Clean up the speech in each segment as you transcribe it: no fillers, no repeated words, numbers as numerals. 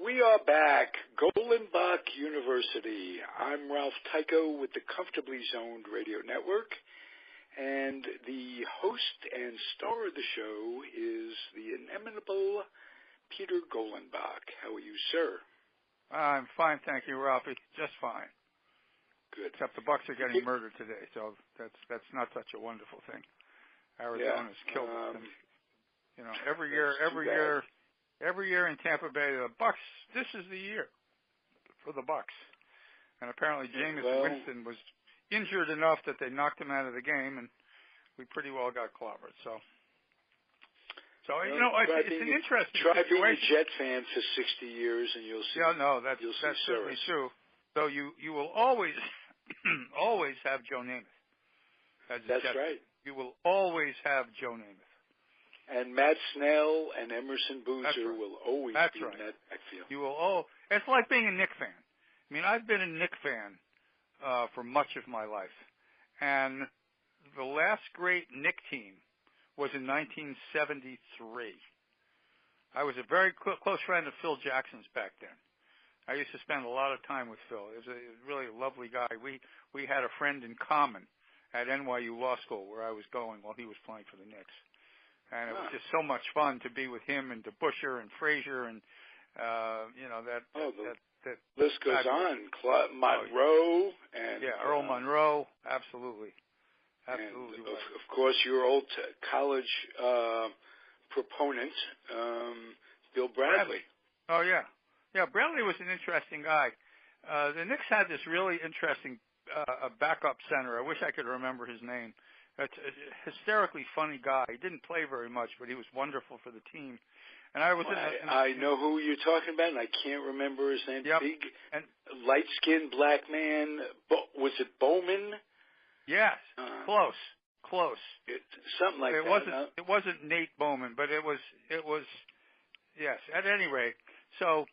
We are back. Golenbock University. I'm Ralph Tyko with the Comfortably Zoned Radio Network. And the host and star of the show is the inimitable Peter Golenbock. How are you, sir? I'm fine, thank you, Ralphie. Just fine. Good. Except the Bucks are getting murdered today, so that's not such a wonderful thing. Arizona's killed them. You know, every year in Tampa Bay, the Bucks. This is the year for the Bucks. And apparently, Jameis Winston was injured enough that they knocked him out of the game, and we pretty well got clobbered. So you know, it's an interesting situation. Try being a Jet fan for 60 years, and you'll see. Yeah, no, that's certainly true. So you will always always have Joe Namath. That's right. You will always have Joe Namath. And Matt Snell and Emerson Boozer will always be in that backfield. You will. It's like being a Knick fan. I mean, I've been a Knick fan for much of my life, and the last great Knick team was in 1973. I was a very close friend of Phil Jackson's back then. I used to spend a lot of time with Phil. He was a really lovely guy. We had a friend in common at NYU Law School where I was going while he was playing for the Knicks. And it was just so much fun to be with him and DeBusschere and Frazier and, that list goes on. Monroe and... Yeah, Earl Monroe, absolutely. Absolutely. And of course, your old college proponent, Bill Bradley. Oh, yeah. Yeah, Bradley was an interesting guy. The Knicks had this really interesting backup center. I wish I could remember his name. That's a hysterically funny guy. He didn't play very much, but he was wonderful for the team. And I was I know who you're talking about, and I can't remember his name. Yep. Big, light-skinned black man. Was it Bowman? Yes, close. Something like that. It wasn't Nate Bowman, but it was. Yes. At any rate, so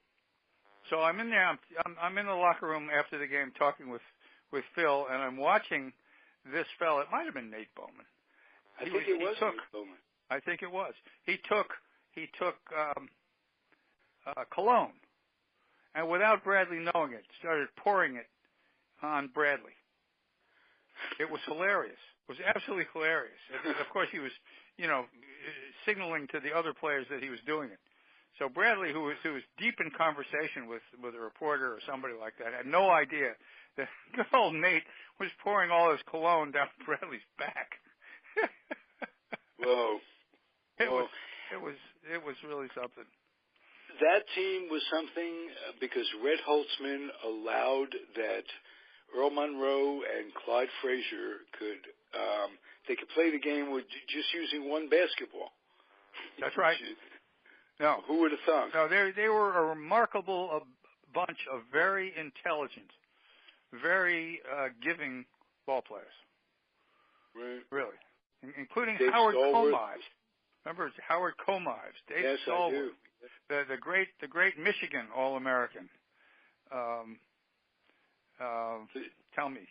I'm in there. I'm in the locker room after the game talking with Phil, and I'm watching this fella. It might have been Nate Bowman. I think it was Nate Bowman. I think it was. He took cologne, and without Bradley knowing it, started pouring it on Bradley. It was hilarious. It was absolutely hilarious. And of course, he was, signaling to the other players that he was doing it. So Bradley, who was deep in conversation with a reporter or somebody like that, had no idea that good old Nate was pouring all his cologne down Bradley's back. Whoa! It was really something. That team was something because Red Holtzman allowed that Earl Monroe and Clyde Frazier could play the game with just using one basketball. That's right. No, who would have thought? No, they were a remarkable bunch of very intelligent, very giving ball players. Right. Really, including Dave Howard Stallworth. Comives. Remember Howard Comives? Dave yes, Stallworth. I do. The great Michigan All-American. Tell me.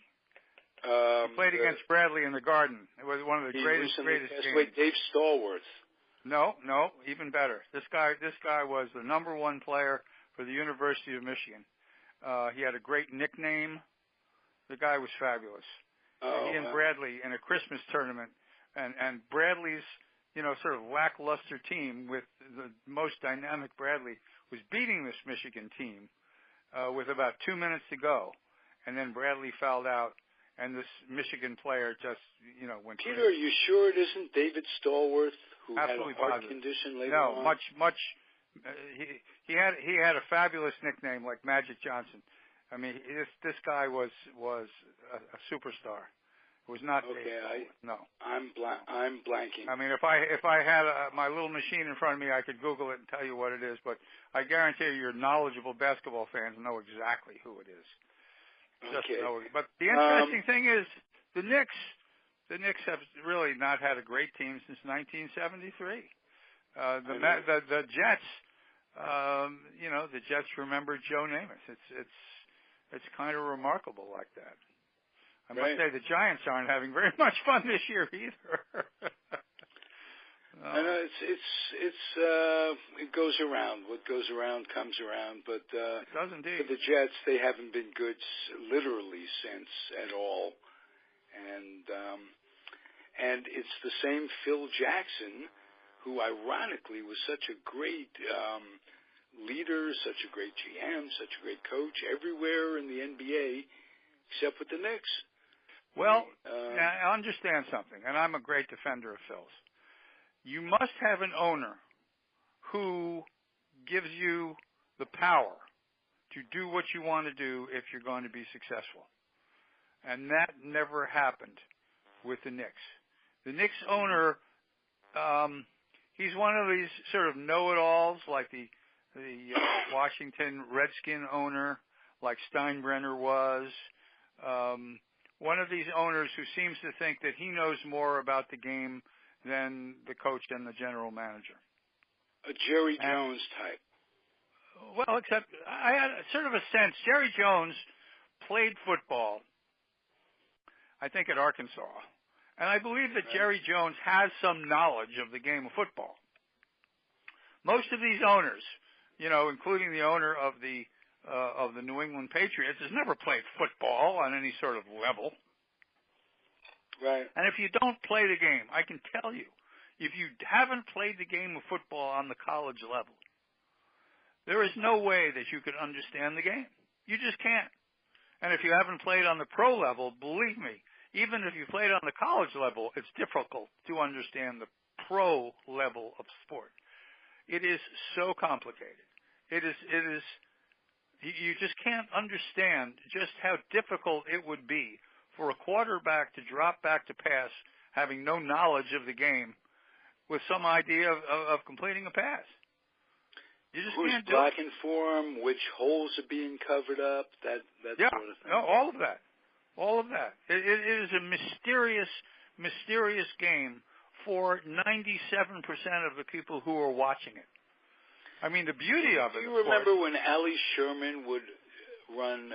He played against Bradley in the Garden. It was one of the greatest games. Wait, Dave Stallworth. No, even better. This guy was the number one player for the University of Michigan. He had a great nickname. The guy was fabulous. He and Bradley in a Christmas tournament, and Bradley's, sort of lackluster team with the most dynamic Bradley was beating this Michigan team with about 2 minutes to go. And then Bradley fouled out, and this Michigan player just, went Peter, crazy. are you sure it isn't David Stallworth who Absolutely had a heart positive. condition later on? No, much. He had a fabulous nickname like Magic Johnson. I mean, this guy was a superstar. It was not. Okay, no. I'm blanking. I mean, if I had my little machine in front of me, I could Google it and tell you what it is. But I guarantee you, your knowledgeable basketball fans know exactly who it is. Okay. But the interesting thing is the Knicks have really not had a great team since 1973. The Jets, the Jets remember Joe Namath. It's kind of remarkable like that. I must say the Giants aren't having very much fun this year either. I know it goes around. What goes around comes around. But it does indeed. for the Jets, they haven't been good literally since at all. And it's the same Phil Jackson, who ironically was such a great leader, such a great GM, such a great coach everywhere in the NBA, except with the Knicks. Well, I understand something, and I'm a great defender of Phil's. You must have an owner who gives you the power to do what you want to do if you're going to be successful. And that never happened with the Knicks. The Knicks owner, he's one of these sort of know-it-alls like the Washington Redskin owner, like Steinbrenner was. One of these owners who seems to think that he knows more about the game than the coach and the general manager. A Jerry Jones type. Well, except I had sort of a sense. Jerry Jones played football, I think, at Arkansas. And I believe that Jerry Jones has some knowledge of the game of football. Most of these owners, including the owner of the New England Patriots, has never played football on any sort of level. Right. And if you don't play the game, I can tell you, if you haven't played the game of football on the college level, there is no way that you could understand the game. You just can't. And if you haven't played on the pro level, believe me, even if you played on the college level, it's difficult to understand the pro level of sport. It is so complicated. It is, you just can't understand just how difficult it would be for a quarterback to drop back to pass, having no knowledge of the game, with some idea of completing a pass. You just Who's can't do blocking for him? Which holes are being covered up? That yeah, sort of thing. No, all of that. All of that. It is a mysterious game for 97% of the people who are watching it. I mean, the beauty of it. Do you remember when Ali Sherman would run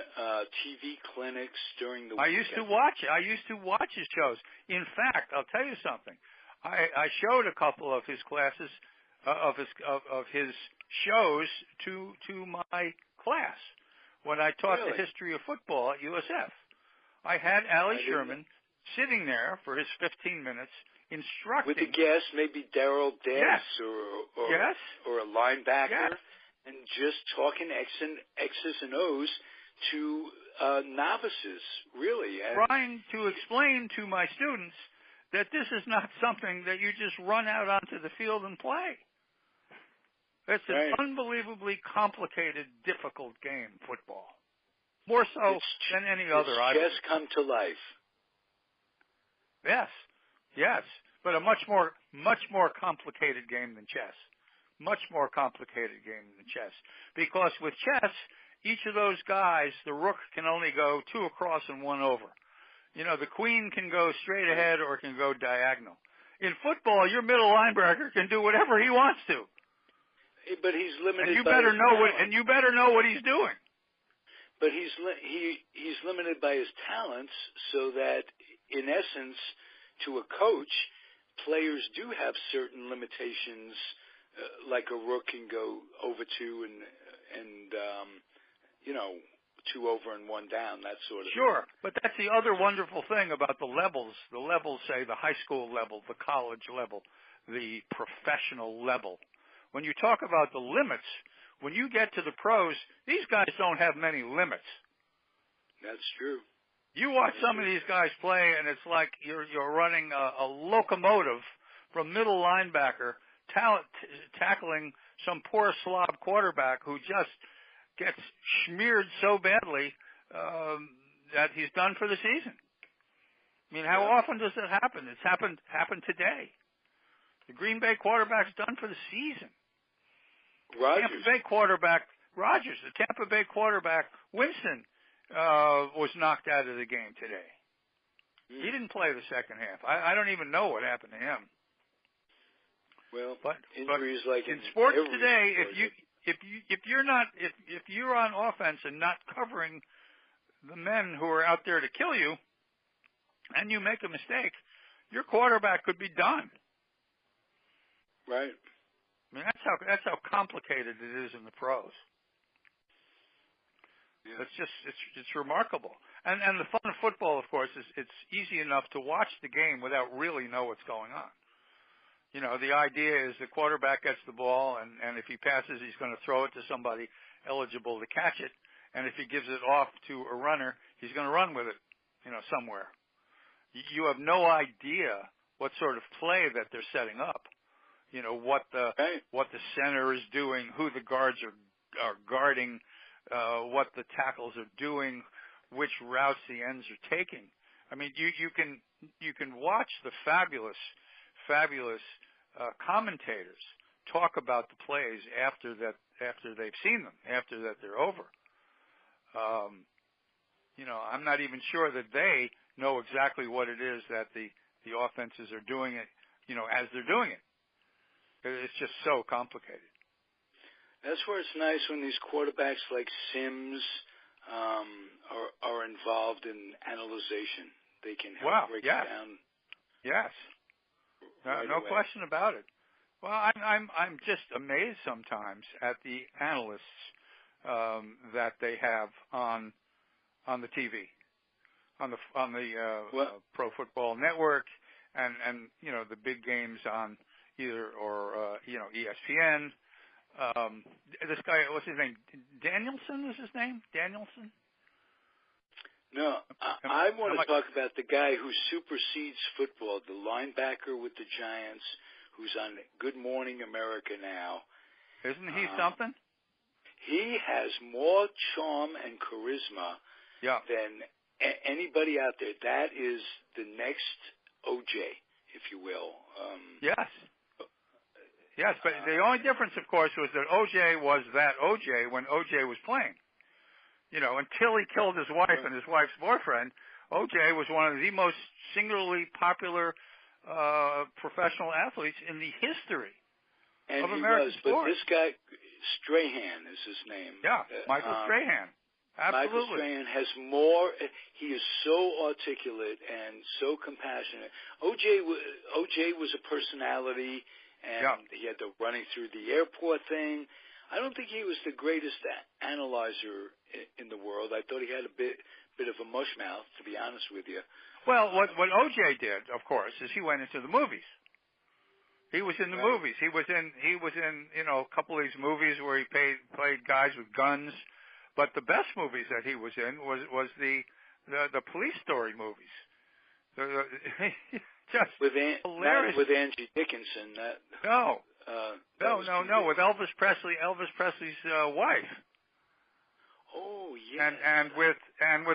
TV clinics during the week? I used to watch it. I used to watch his shows. In fact, I'll tell you something. I showed a couple of his classes, of his shows to my class when I taught the history of football at USF. I had Ali Sherman sitting there for his 15 minutes instructing. With a guest, maybe Darryl Dance or a linebacker, and just talking X's and O's to novices, really. Trying to explain to my students that this is not something that you just run out onto the field and play. It's an unbelievably complicated, difficult game, football. More so than any other. It's chess come to life. Yes, but a much more complicated game than chess. Much more complicated game than chess. Because with chess, each of those guys, the rook can only go 2 across and 1 over. The queen can go straight ahead or can go diagonal. In football, your middle linebacker can do whatever he wants to. But he's limited. And you better know what he's doing. But he's limited by his talents, so that in essence, to a coach, players do have certain limitations, like a rook can go over 2 and 2 over and 1 down, that sort of thing. Sure, but that's the other wonderful thing about the levels. The levels, say the high school level, the college level, the professional level. When you talk about the limits, when you get to the pros, these guys don't have many limits. That's true. You watch some of these guys play, and it's like you're running a locomotive from middle linebacker tackling some poor slob quarterback who just gets smeared so badly that he's done for the season. I mean, how often does that happen? It's happened today. The Green Bay quarterback's done for the season. Rodgers. Tampa Bay quarterback Rodgers, the Tampa Bay quarterback Winston, was knocked out of the game today. He didn't play the second half. I don't even know what happened to him. Well, but injuries like in sports today, if you're on offense and not covering the men who are out there to kill you, and you make a mistake, your quarterback could be done. Right. I mean, that's how complicated it is in the pros. Yeah. It's remarkable. And the fun of football, of course, is it's easy enough to watch the game without really know what's going on. You know, the idea is the quarterback gets the ball, and if he passes, he's going to throw it to somebody eligible to catch it. And if he gives it off to a runner, he's going to run with it, you know, somewhere. You have no idea what sort of play that they're setting up. You know, what the center is doing, who the guards are guarding, what the tackles are doing, which routes the ends are taking. I mean, you can watch the fabulous commentators talk about the plays after they've seen them, after that they're over. You know, I'm not even sure that they know exactly what it is that the offenses are doing it, you know, as they're doing it. It's just so complicated. That's where it's nice when these quarterbacks like Sims are involved in analyzation. They can help break it down. Yes. No question about it. Well, I'm just amazed sometimes at the analysts that they have on the TV, on the Pro Football Network, and you know, the big games on either or you know, ESPN. This guy, what's his name? Danielson is his name? Danielson? No, I want to talk about the guy who supersedes football, the linebacker with the Giants, who's on Good Morning America now. Isn't he something? He has more charm and charisma than anybody out there. That is the next OJ, if you will. Yes. Yes, but the only difference, of course, was that OJ was that OJ when OJ was playing. You know, until he killed his wife and his wife's boyfriend, OJ was one of the most singularly popular professional athletes in the history of American sports. But this guy, Strahan is his name. Yeah, Michael Strahan. Absolutely. Michael Strahan has more. He is so articulate and so compassionate. OJ was a personality, and he had the running through the airport thing. I don't think he was the greatest analyzer in the world. I thought he had a bit of a mush mouth, to be honest with you. Well, what OJ did, of course, is he went into the movies. He was in the movies. He was in you know, a couple of these movies where he played guys with guns. But the best movies that he was in was the police story movies. Just hilarious. Not with Angie Dickinson. No, with Elvis Presley. Elvis Presley's wife. Oh yeah. And with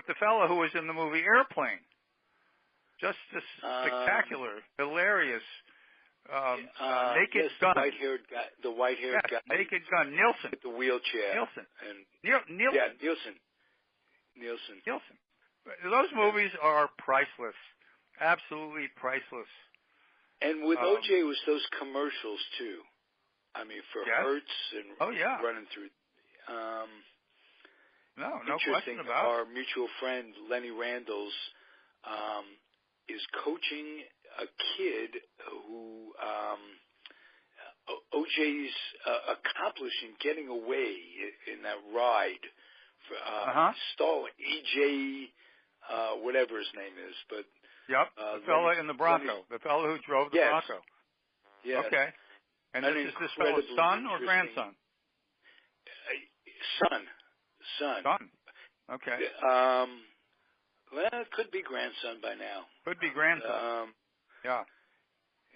the fellow who was in the movie Airplane. Just spectacular, hilarious. Naked Gun. The white-haired guy. Naked Gun. Nielsen. With the wheelchair. Nielsen. Nielsen. Yeah, Nielsen. Those movies are priceless. Absolutely priceless. And with OJ was those commercials too. I mean, for Hertz and running through. No question about it. Our mutual friend Lenny Randall's is coaching a kid who OJ's accomplishing getting away in that ride. Stalling EJ, whatever his name is, but the fellow in the Bronco, the fellow who drove the Bronco. Yes. Okay. And is this fellow's son or grandson? Son. Okay. Well, it could be grandson by now. Could be grandson. Yeah.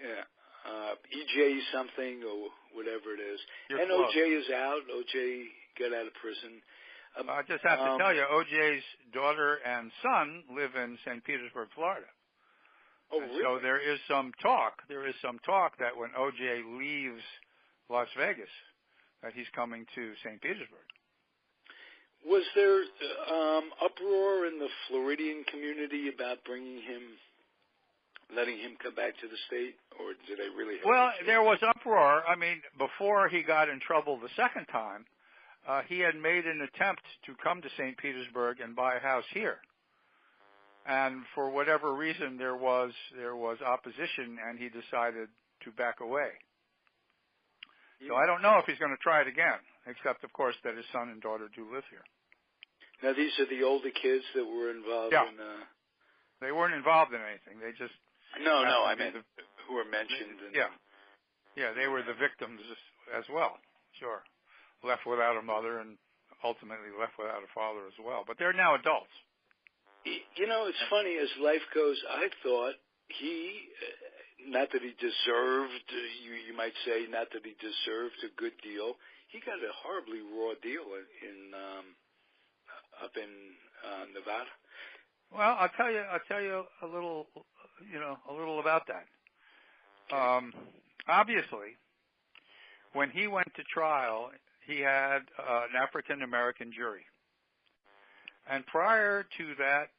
EJ something or whatever it is. You're close. OJ is out. OJ got out of prison. I just have to tell you, OJ's daughter and son live in St. Petersburg, Florida. Oh, really? So there is some talk that when OJ leaves Las Vegas, that he's coming to St. Petersburg. Was there uproar in the Floridian community about letting him come back to the state, or did they really? Well, there was uproar. I mean, before he got in trouble the second time, he had made an attempt to come to St. Petersburg and buy a house here. And for whatever reason, there was opposition, and he decided to back away. So I don't know if he's going to try it again, except, of course, that his son and daughter do live here. Now, these are the older kids that were involved in... They weren't involved in anything. They just... No, I meant who were mentioned. Yeah, they were the victims as well, sure. Left without a mother and ultimately left without a father as well. But they're now adults. You know, it's funny, as life goes, I thought he, not that he deserved, you might say, not that he deserved a good deal, he got a horribly raw deal up in Nevada. Well, I'll tell you a little about that. Obviously, when he went to trial, he had an African American jury, and prior to that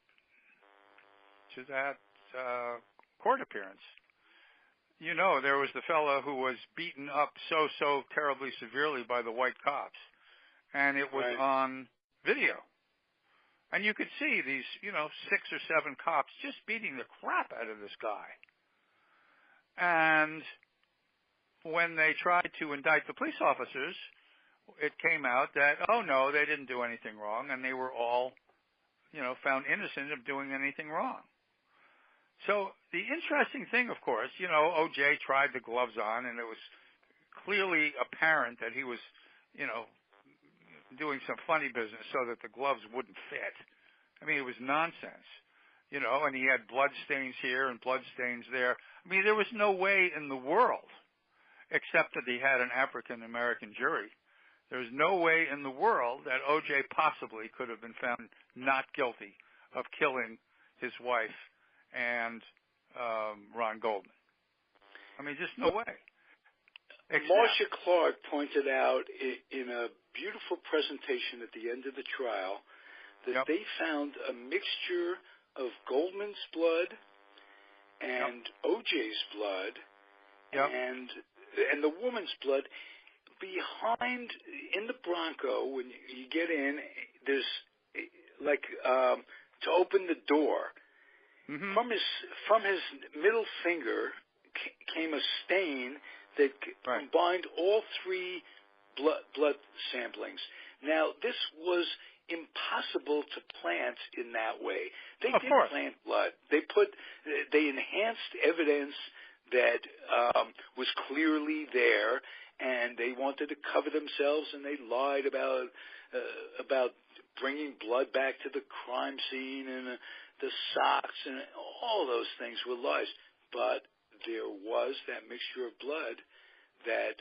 court appearance, there was the fellow who was beaten up so terribly severely by the white cops, and it was on video. And you could see these, 6 or 7 cops just beating the crap out of this guy. And when they tried to indict the police officers, it came out that, oh, no, they didn't do anything wrong, and they were all, found innocent of doing anything wrong. So the interesting thing, of course, O.J. tried the gloves on, and it was clearly apparent that he was, doing some funny business so that the gloves wouldn't fit. I mean, it was nonsense, and he had blood stains here and blood stains there. I mean, there was no way in the world, except that he had an African-American jury, there was no way in the world that O.J. possibly could have been found not guilty of killing his wife and Ron Goldman. I mean, just no way. Marcia Clark pointed out in a beautiful presentation at the end of the trial that they found a mixture of Goldman's blood and O.J.'s blood and the woman's blood behind in the Bronco. When you get in, there's to open the door. Mm-hmm. From his middle finger came a stain that combined all 3 blood samplings. Now, this was impossible to plant in that way. They didn't plant blood. They enhanced evidence that was clearly there, and they wanted to cover themselves, and they lied about bringing blood back to the crime scene and the socks, and all those things were lies. But there was that mixture of blood that,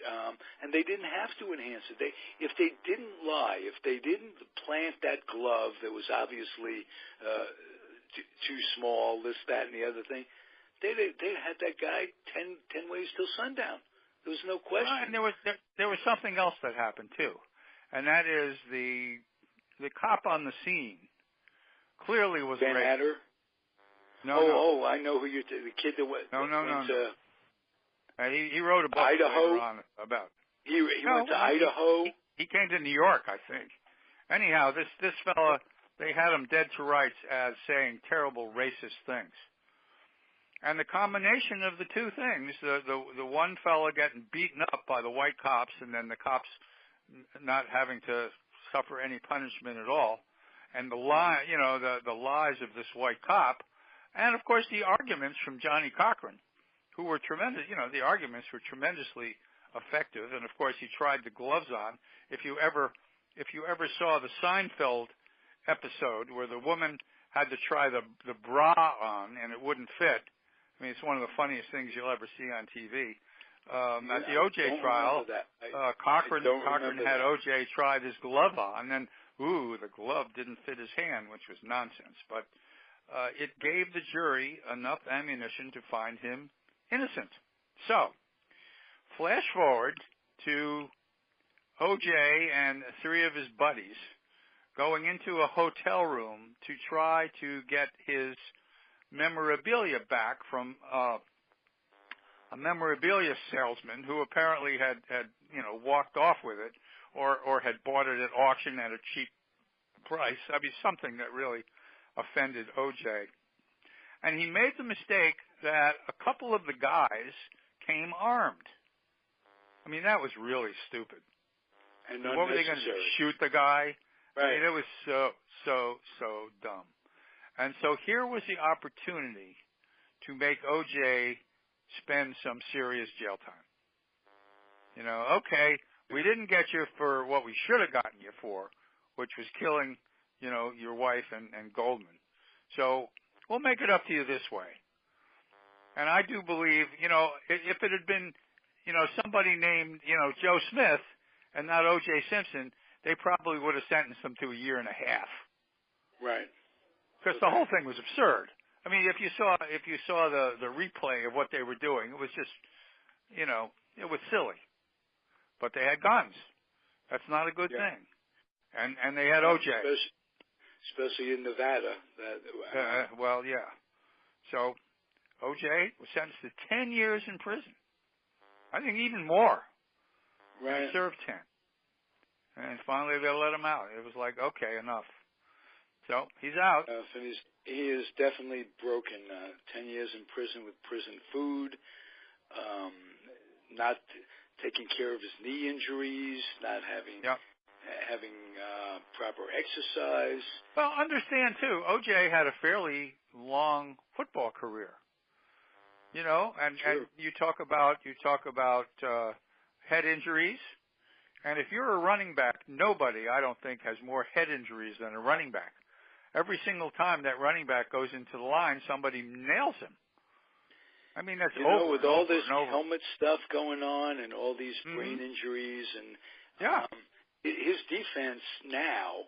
and they didn't have to enhance it. If they didn't lie, if they didn't plant that glove that was obviously too small, this, that, and the other thing, they had that guy 10 ways till sundown. There was no question. Well, and there was something else that happened too, and that is the cop on the scene clearly was Van raped. Hatter? No. I know who you're the kid that went. No. He wrote a book Idaho later on about. He went to Idaho. He came to New York, I think. Anyhow, this fella, they had him dead to rights as saying terrible racist things. And the combination of the two things, the one fella getting beaten up by the white cops, and then the cops not having to suffer any punishment at all, and the lies of this white cop, and of course the arguments from Johnny Cochran, who were tremendous. The arguments were tremendously effective, and of course he tried the gloves on. If you ever saw the Seinfeld episode where the woman had to try the bra on and it wouldn't fit, I mean, it's one of the funniest things you'll ever see on TV. At the O.J. trial, Cochran had O.J. tried his glove on, and the glove didn't fit his hand, which was nonsense. But it gave the jury enough ammunition to find him innocent. So, flash forward to O.J. and 3 of his buddies going into a hotel room to try to get his memorabilia back from a memorabilia salesman who apparently had walked off with it or had bought it at auction at a cheap price. I mean, something that really offended O.J. And he made the mistake that a couple of the guys came armed. I mean, that was really stupid. And what were they going to do? Shoot the guy? Right. I mean, it was so dumb. And so here was the opportunity to make O.J. spend some serious jail time. You know, okay, we didn't get you for what we should have gotten you for, which was killing, you know, your wife and Goldman. So we'll make it up to you this way. And I do believe, you know, if it had been, you know, somebody named, you know, Joe Smith and not O.J. Simpson, they probably would have sentenced him to 1.5 years. Right. Because the whole thing was absurd. I mean, if you saw the replay of what they were doing, it was just, you know, it was silly. But they had guns. That's not a good thing. And they had O.J. Especially in Nevada. Well, yeah. So O.J. was sentenced to 10 years in prison. I think even more. Right. He served 10. And finally they let him out. It was like, okay, enough. So he's out. And he is definitely broken. 10 years in prison with prison food, not taking care of his knee injuries, not having proper exercise. Well, understand too, O.J. had a fairly long football career. You know, and you talk about head injuries. And if you're a running back, nobody, I don't think, has more head injuries than a running back. Every single time that running back goes into the line, somebody nails him. I mean, that's over. With all this helmet stuff going on and all these brain injuries and his defense now,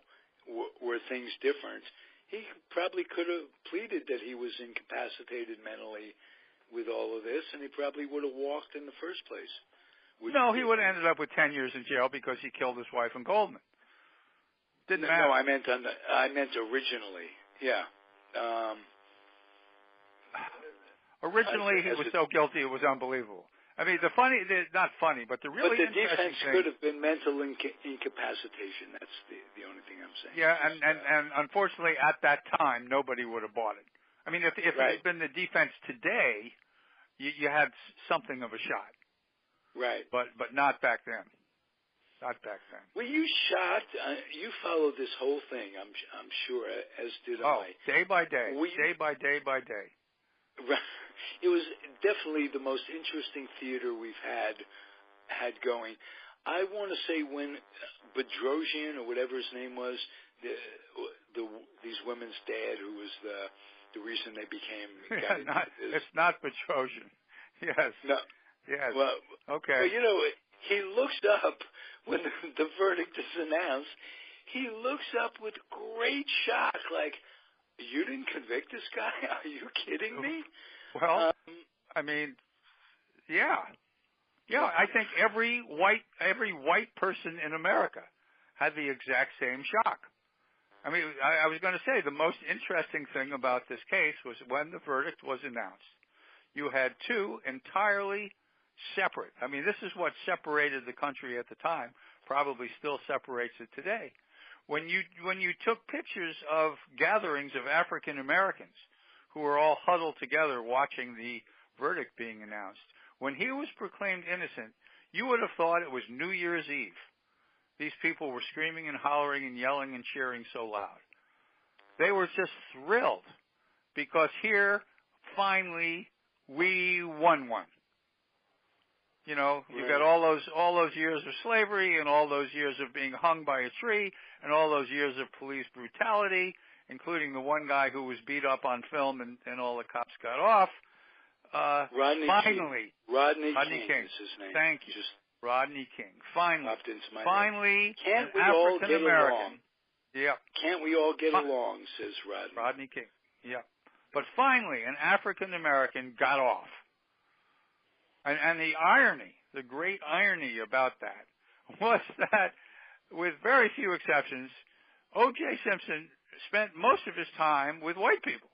were things different, he probably could have pleaded that he was incapacitated mentally with all of this, and he probably would have walked in the first place. No, he would have ended up with 10 years in jail because he killed his wife and Goldman. Didn't matter. No, I meant originally. Yeah. Originally, he was so guilty it was unbelievable. I mean, not funny, but the really interesting thing. But the defense could have been mental incapacitation. That's the only thing I'm saying. Yeah, and unfortunately, at that time, nobody would have bought it. I mean, if it had been the defense today, you had something of a shot. Right. But not back then. Not back then. Were you shocked? You followed this whole thing, I'm sure, as did I. Day by day. Day by day by day. It was definitely the most interesting theater we've had going. I want to say when Bedrosian, or whatever his name was, these women's dad, who was the reason they became... It's not Bedrosian. Yes. No. Yes. Well, okay. But, you know, he looks up when the verdict is announced. He looks up with great shock, like, you didn't convict this guy? Are you kidding me? Well, I mean, yeah. I think every white person in America had the exact same shock. I mean, I was going to say the most interesting thing about this case was when the verdict was announced. You had two entirely separate. I mean, this is what separated the country at the time, probably still separates it today. When you took pictures of gatherings of African Americans who were all huddled together watching the verdict being announced, when he was proclaimed innocent, you would have thought it was New Year's Eve. These people were screaming and hollering and yelling and cheering so loud. They were just thrilled because here, finally, we won one. You know, you got all those years of slavery and all those years of being hung by a tree and all those years of police brutality, including the one guy who was beat up on film and all the cops got off. Rodney King is his name. Thank you. Rodney King. Finally, can't we an all African get American. along? Yeah. Can't we all get along, says Rodney. Rodney King. Yeah. But finally, an African American got off. And the irony, the great irony about that was that, with very few exceptions, O.J. Simpson spent most of his time with white people.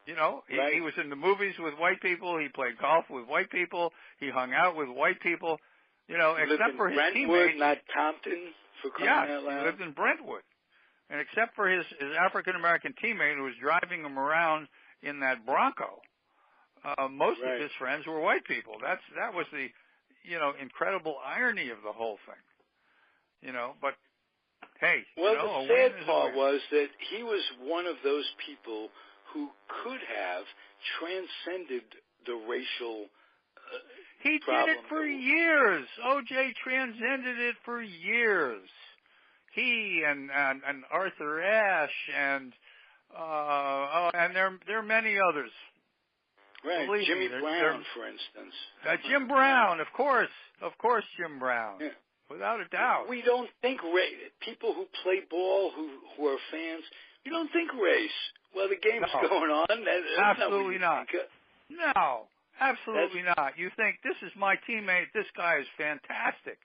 You know, he was in the movies with white people. He played golf with white people. He hung out with white people. You know, except for his Brentwood, teammates. Not Compton, for crying out loud. He lived in Brentwood. And except for his African-American teammate who was driving him around in that Bronco, most of his friends were white people. That was the incredible irony of the whole thing. But hey, well, a the win sad is a part win. was that he was one of those people who could have transcended the racial He problem. did it for years. OJ transcended it for years. He and Arthur Ashe and there are many others. Right, Believe Jimmy me, Brown, for instance. Jim Brown, of course, Jim Brown, yeah. without a doubt. We don't think people who play ball, who are fans, you don't think race. Well, the game's going on. That's absolutely not. No, absolutely not. You think, this is my teammate, this guy is fantastic.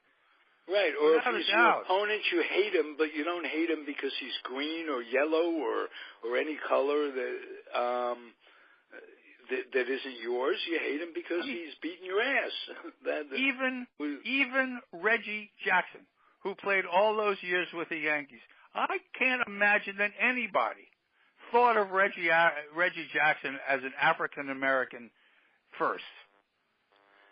Right, or without if he's your opponent, you hate him, but you don't hate him because he's green or yellow or any color that isn't yours. You hate him because he's beating your ass. Even Reggie Jackson, who played all those years with the Yankees, I can't imagine that anybody thought of Reggie Jackson as an African American first.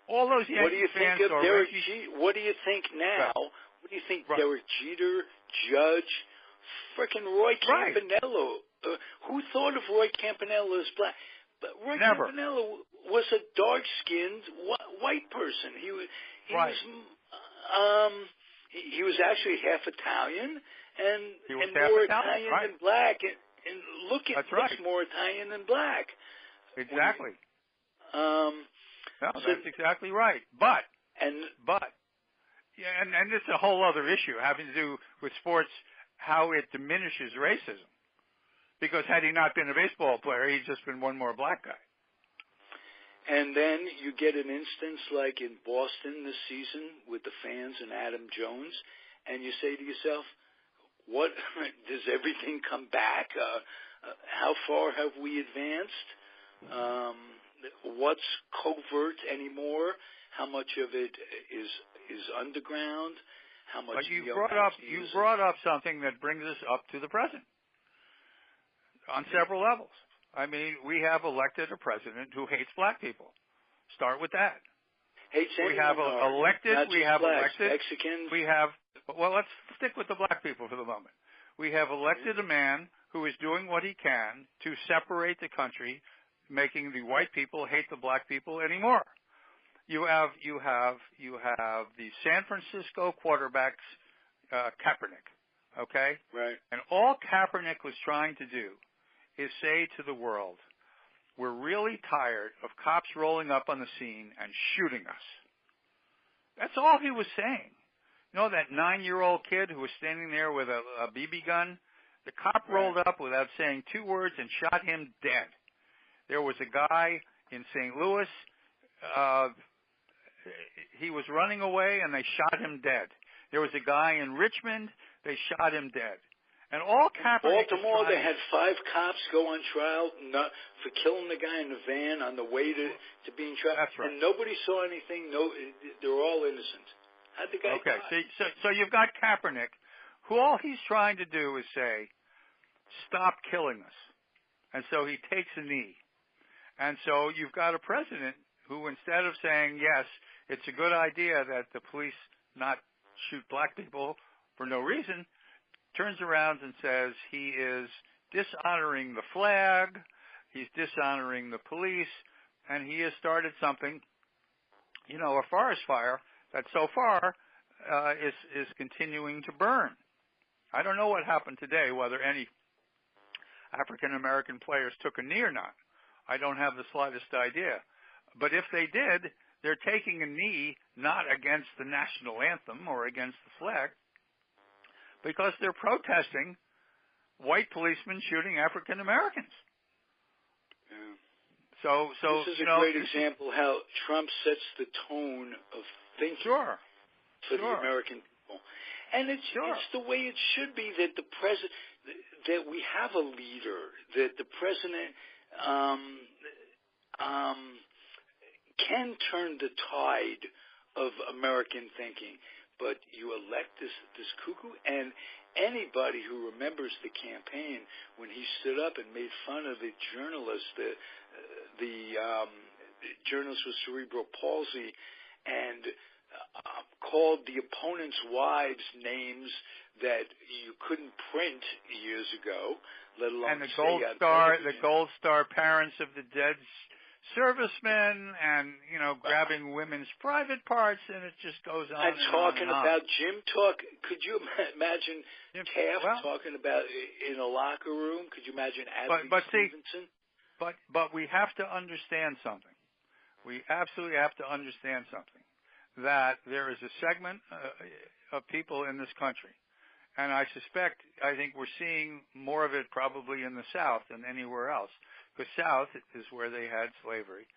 All those Yankees What do you think fans of Derek What do you think now? Right. What do you think Right. Derek Jeter, Judge, frickin' Roy Campanella? Who thought of Roy Campanella as black? But Roy Campanella was a dark-skinned white person. He was actually half Italian and more Italian than black, and looks more Italian than black. Exactly. That's exactly right. But it's a whole other issue having to do with sports, how it diminishes racism. Because had he not been a baseball player, he'd just been one more black guy. And then you get an instance like in Boston this season with the fans and Adam Jones, and you say to yourself, "What does everything come back? How far have we advanced? What's covert anymore? How much of it is underground? How much?" But you brought up something that brings us up to the present on several levels. I mean, we have elected a president who hates black people. Start with that. Hates anyone. We have elected Mexicans. Well, let's stick with the black people for the moment. We have elected a man who is doing what he can to separate the country, making the white people hate the black people anymore. You have the San Francisco quarterbacks, Kaepernick, okay? Right. And all Kaepernick was trying to do is say to the world, we're really tired of cops rolling up on the scene and shooting us. That's all he was saying. You know that 9-year-old kid who was standing there with a BB gun? The cop rolled up without saying 2 words and shot him dead. There was a guy in St. Louis, he was running away and they shot him dead. There was a guy in Richmond, they shot him dead. And all Kaepernick Baltimore, they had 5 cops go on trial for killing the guy in the van on the way to being tried. That's right. And nobody saw anything. No, they were all innocent. How'd the guy die? So you've got Kaepernick, who all he's trying to do is say, stop killing us. And so he takes a knee. And so you've got a president who, instead of saying, yes, it's a good idea that the police not shoot black people for no reason, turns around and says he is dishonoring the flag, he's dishonoring the police, and he has started something, a forest fire that so far is continuing to burn. I don't know what happened today, whether any African-American players took a knee or not. I don't have the slightest idea. But if they did, they're taking a knee not against the national anthem or against the flag, because they're protesting white policemen shooting African Americans. Yeah. So this is a great example how Trump sets the tone of thinking for the American people, and it's the way it should be that the president, that we have a leader, that the president can turn the tide of American thinking. But you elect this cuckoo, and anybody who remembers the campaign when he stood up and made fun of the journalist, the journalist with cerebral palsy, and called the opponent's wives names that you couldn't print years ago, let alone and the say Gold on Star, television. the Gold Star parents of the dead servicemen, and grabbing women's private parts, and it just goes on And talking on. about gym talk. Could you imagine Taft talking about in a locker room? Could you imagine Adley Stevenson? But we have to understand something. We absolutely have to understand something. That there is a segment of people in this country, and I think we're seeing more of it probably in the South than anywhere else. Because South is where they had slavery.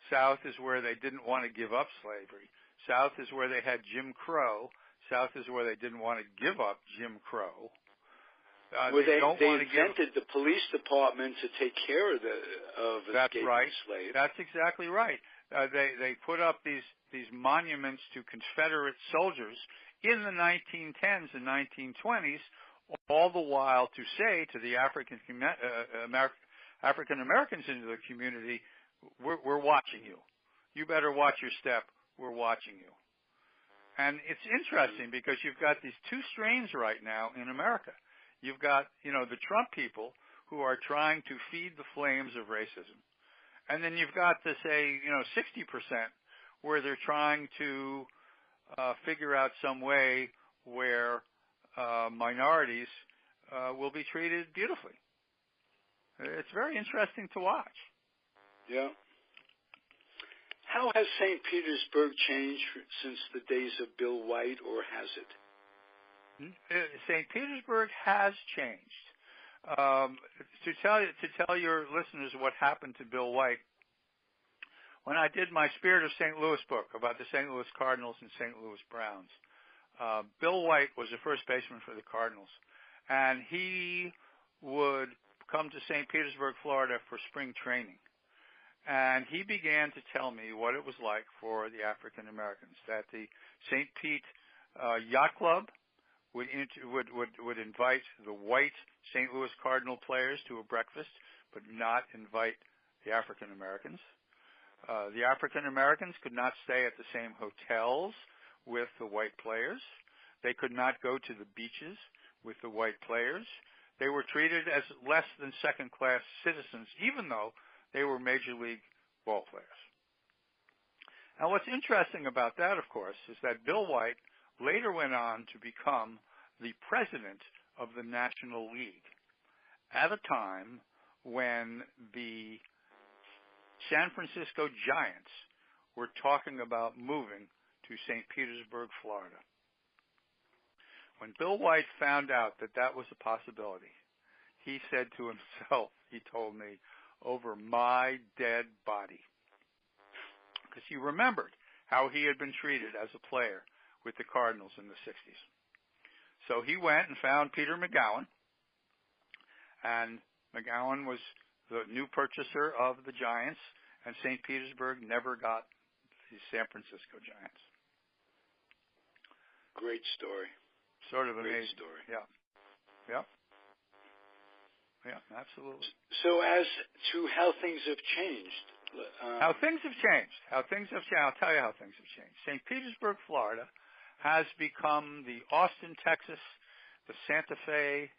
South is where they didn't want to give up slavery. South is where they had Jim Crow. South is where they didn't want to give up Jim Crow. They invented the police department to take care of escaping slaves. That's exactly right. They put up these monuments to Confederate soldiers in the 1910s and 1920s, all the while to say to the African Americans in the community, we're watching you. You better watch your step. We're watching you. And it's interesting because you've got these two strains right now in America. You've got, the Trump people who are trying to feed the flames of racism. And then you've got the, 60% where they're trying to figure out some way where minorities will be treated beautifully. It's very interesting to watch. Yeah. How has St. Petersburg changed since the days of Bill White, or has it? St. Petersburg has changed. To tell your listeners what happened to Bill White, when I did my Spirit of St. Louis book about the St. Louis Cardinals and St. Louis Browns, Bill White was the first baseman for the Cardinals, and he would come to St. Petersburg, Florida for spring training. And he began to tell me what it was like for the African Americans, that the St. Pete Yacht Club would invite the white St. Louis Cardinal players to a breakfast, but not invite the African Americans. The African Americans could not stay at the same hotels with the white players. They could not go to the beaches with the white players. They were treated as less than second-class citizens, even though they were Major League ball players. Now, what's interesting about that, of course, is that Bill White later went on to become the president of the National League at a time when the San Francisco Giants were talking about moving to St. Petersburg, Florida. When Bill White found out that that was a possibility, he said to himself, he told me, over my dead body. Because he remembered how he had been treated as a player with the Cardinals in the 60s. So he went and found Peter McGowan, and McGowan was the new purchaser of the Giants, and St. Petersburg never got the San Francisco Giants. Great story. Sort of amazing. Great story. Yeah, absolutely. So as to how things have changed. How things have changed. I'll tell you how things have changed. St. Petersburg, Florida, has become the Austin, Texas, the Santa Fe,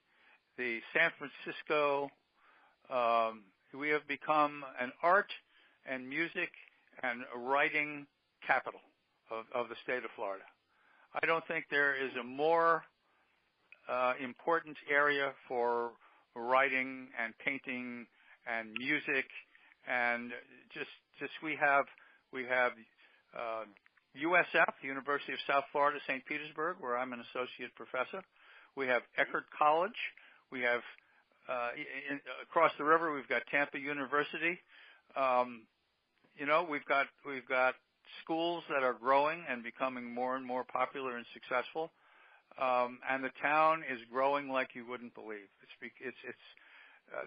the San Francisco. We have become an art and music and writing capital of the state of Florida. I don't think there is a more important area for writing and painting and music, and just we have USF, the University of South Florida, St. Petersburg, where I'm an associate professor. We have Eckerd College. We have across the river we've got Tampa University. We've got schools that are growing and becoming more and more popular and successful, and the town is growing like you wouldn't believe.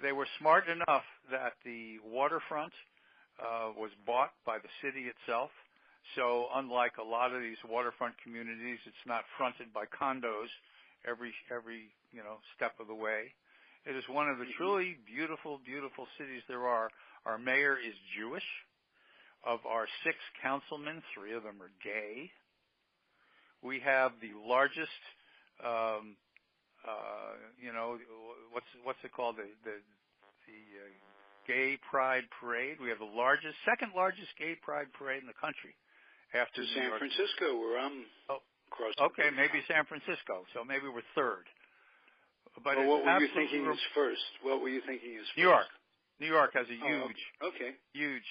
They were smart enough that the waterfront was bought by the city itself. So unlike a lot of these waterfront communities, it's not fronted by condos every step of the way. It is one of the truly beautiful, beautiful cities there are. Our mayor is Jewish. Of our 6 councilmen, 3 of them are gay. We have the largest, what's it called? The Gay Pride Parade. We have the second largest Gay Pride Parade in the country, after San Francisco, where I'm crossing. Okay, maybe San Francisco. So maybe we're third. But what were you thinking is first? What were you thinking is first? New York. New York has a huge, huge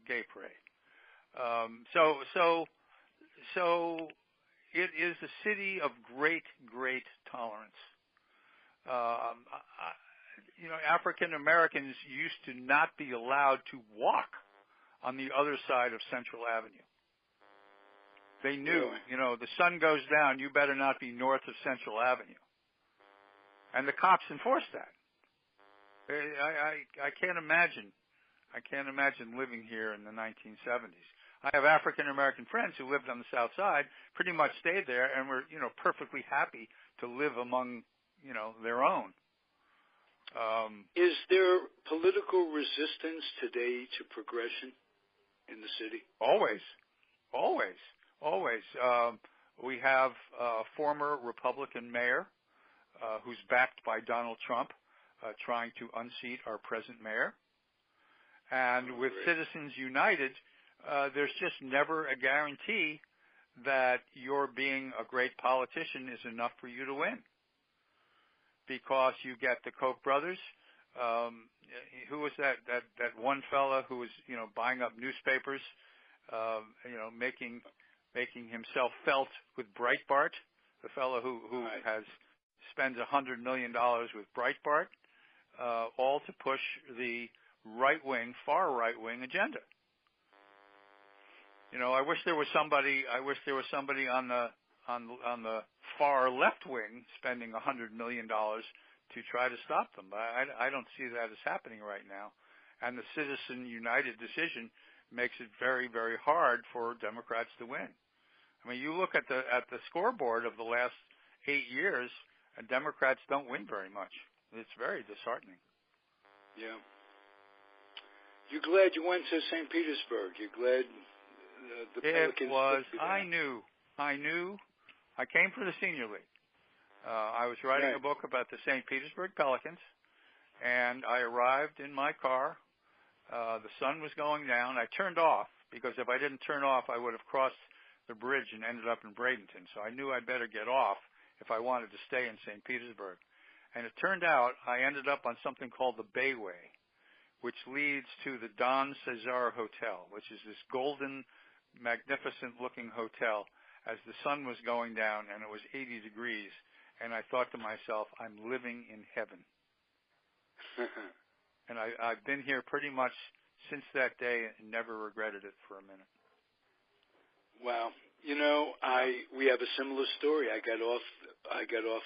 gay parade. So it is a city of great tolerance. African Americans used to not be allowed to walk on the other side of Central Avenue. They knew, the sun goes down, you better not be north of Central Avenue. And the cops enforced that. I can't imagine living here in the 1970s. I have African American friends who lived on the South Side, pretty much stayed there, and were, perfectly happy to live among, their own. Is there political resistance today to progression in the city? Always. We have a former Republican mayor who's backed by Donald Trump, trying to unseat our present mayor. And with Citizens United, there's just never a guarantee that your being a great politician is enough for you to win. Because you get the Koch brothers. Who was that one fella who was, buying up newspapers, making himself felt with Breitbart, the fellow who spends $100 million with Breitbart, all to push the far right wing agenda. I wish there was somebody on the far left wing spending $100 million to try to stop them. I don't see that as happening right now. And the Citizen United decision makes it very, very hard for Democrats to win. I mean, you look at the scoreboard of the last 8 years, and Democrats don't win very much. It's very disheartening. Yeah. You're glad you went to St. Petersburg. You're glad the Pelicans. It was. I knew. I came for the Senior League. I was writing a book about the St. Petersburg Pelicans, and I arrived in my car. The sun was going down. I turned off, because if I didn't turn off, I would have crossed the bridge and ended up in Bradenton. So I knew I'd better get off if I wanted to stay in St. Petersburg. And it turned out I ended up on something called the Bayway, which leads to the Don Cesar Hotel, which is this golden, magnificent-looking hotel as the sun was going down and it was 80 degrees. And I thought to myself, I'm living in heaven. And I've been here pretty much since that day and never regretted it for a minute. Wow. We have a similar story. I got off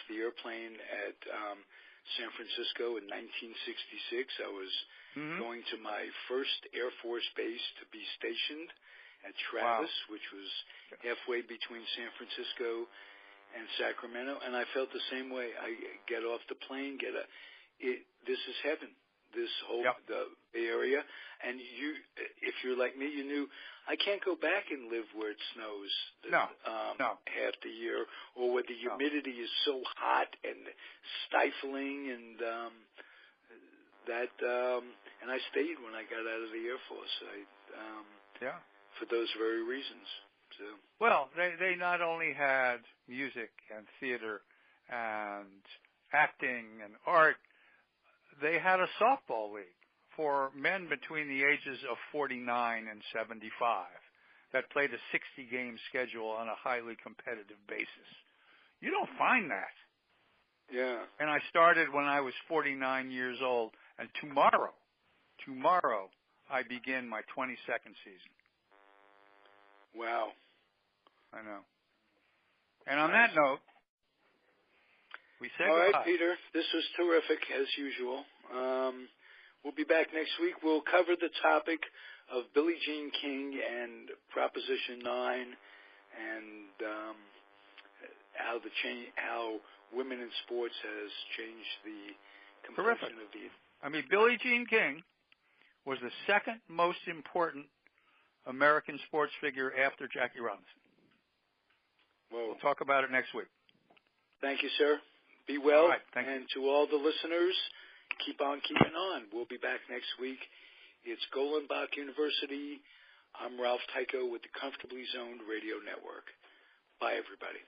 the airplane at San Francisco in 1966. I was going to my first Air Force base to be stationed at Travis, which was halfway between San Francisco and Sacramento, and I felt the same way. I get off the plane, this is heaven. This whole the Bay Area, and if you're like me, you knew I can't go back and live where it snows half the year, or where the humidity is so hot and stifling, and and I stayed when I got out of the Air Force. For those very reasons. So. Well, they not only had music and theater and acting and art. They had a softball league for men between the ages of 49 and 75 that played a 60-game schedule on a highly competitive basis. You don't find that. Yeah. And I started when I was 49 years old, and tomorrow, I begin my 22nd season. Wow. I know. And on that note, we say all goodbye. right, Peter. This was terrific, as usual. We'll be back next week. We'll cover the topic of Billie Jean King and Proposition 9 and how women in sports has changed the complexion of the... I mean, Billie Jean King was the second most important American sports figure after Jackie Robinson. We'll talk about it next week. Thank you, sir. Be well. All right, thank and to all the listeners, keep on keeping on. We'll be back next week. It's Golenbock University. I'm Ralph Tyko with the Comfortably Zoned Radio Network. Bye, everybody.